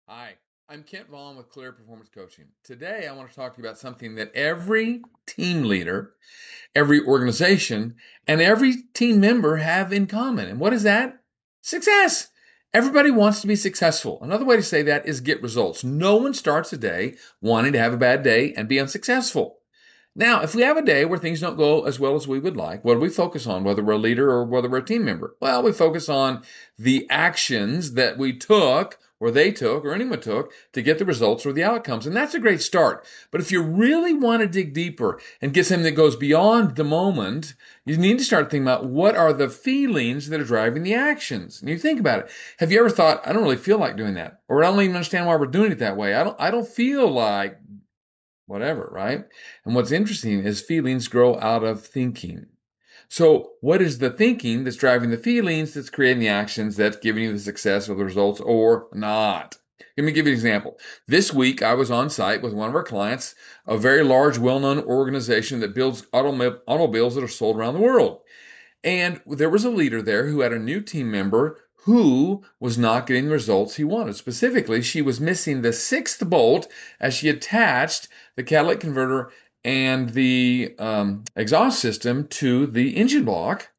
Hi, I'm Kent Vaughn with Clear Performance Coaching. Today, I want to talk to you about something that every team leader, every organization, and every team member have in common. And what is that? Success. Everybody wants to be successful. Another way to say that is get results. No one starts a day wanting to have a bad day and be unsuccessful. Now, if we have a day where things don't go as well as we would like, what do we focus on, whether we're a leader or whether we're a team member? Well, we focus on the actions that we took or they took or anyone took to get the results or the outcomes. And that's a great start. But if you really want to dig deeper and get something that goes beyond the moment, you need to start thinking about what are the feelings that are driving the actions. And you think about it. Have you ever thought, I don't really feel like doing that? Or I don't even understand why we're doing it that way. I don't feel like whatever, right? And what's interesting is feelings grow out of thinking. So, what is the thinking that's driving the feelings that's creating the actions that's giving you the success or the results or not? Let me give you an example. This week, I was on site with one of our clients, a very large, well known organization that builds automobiles that are sold around the world. And there was a leader there who had a new team member who was not getting the results he wanted. Specifically, she was missing the sixth bolt as she attached the catalytic converter and the exhaust system to the engine block.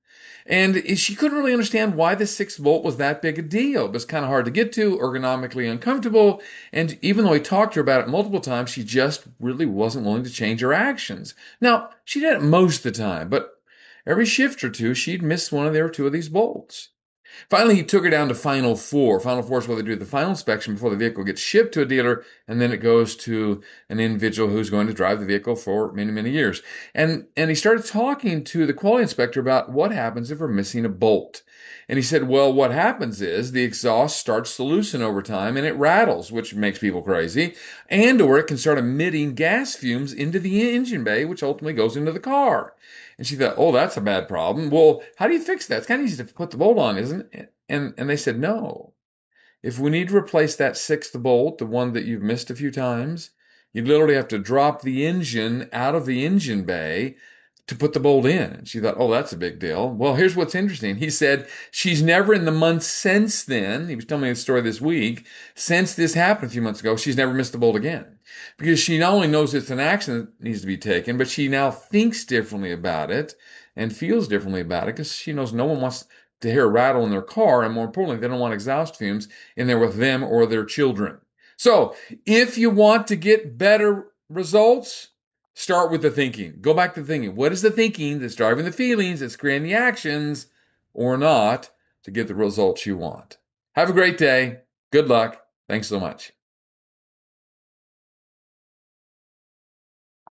And she couldn't really understand why the sixth bolt was that big a deal. It was kind of hard to get to, ergonomically uncomfortable. And even though he talked to her about it multiple times, she just really wasn't willing to change her actions. Now, she did it most of the time, but every shift or two, she'd miss one of their two of these bolts. Finally, he took her down to Final Four. Final Four is where they do the final inspection before the vehicle gets shipped to a dealer, and then it goes to an individual who's going to drive the vehicle for many, many years. And he started talking to the quality inspector about what happens if we're missing a bolt. And he said, well, what happens is the exhaust starts to loosen over time and it rattles, which makes people crazy, or it can start emitting gas fumes into the engine bay, which ultimately goes into the car. And she thought, oh, that's a bad problem. Well, how do you fix that? It's kind of easy to put the bolt on, isn't it? And they said, no. If we need to replace that sixth bolt, the one that you've missed a few times, you literally have to drop the engine out of the engine bay to put the bolt in. And she thought, oh, that's a big deal. Well, here's what's interesting. He said she's never in the months since then, he was telling me the story this week, since this happened a few months ago, she's never missed a bolt again. Because she not only knows it's an action that needs to be taken, but she now thinks differently about it and feels differently about it because she knows no one wants to hear a rattle in their car. And more importantly, they don't want exhaust fumes in there with them or their children. So if you want to get better results, start with the thinking. Go back to the thinking. What is the thinking that's driving the feelings, that's creating the actions or not to get the results you want? Have a great day. Good luck. Thanks so much.